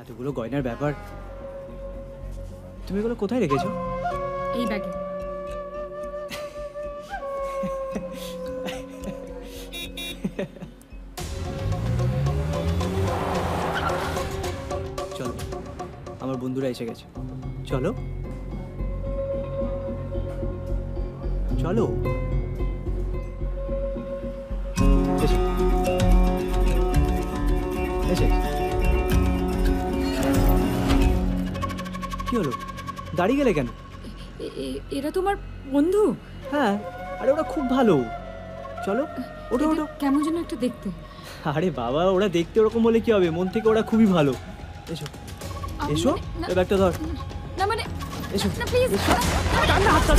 এতগুলো গয়নার ব্যাপার, তুমি এগুলো কোথায় রেখেছো? এই ব্যাগে। চলো, আমার বন্ধুরা এসে গেছে, চলো চলো। এসো এসে কি হলো, দাঁড়িয়ে গেলে কেন? এরা তোমার বন্ধু? হ্যাঁ, আরে ওরা খুব ভালো। চলো ওঠো ওঠো। কেমন যেন একটা দেখতে। আরে বাবা, ওরা দেখতে ওরকম হলে কি হবে, মন থেকে ওরা খুবই ভালো। এসো এসো, এই ব্যাগটা ধর। না মানে, এসো না প্লিজ। হাতটা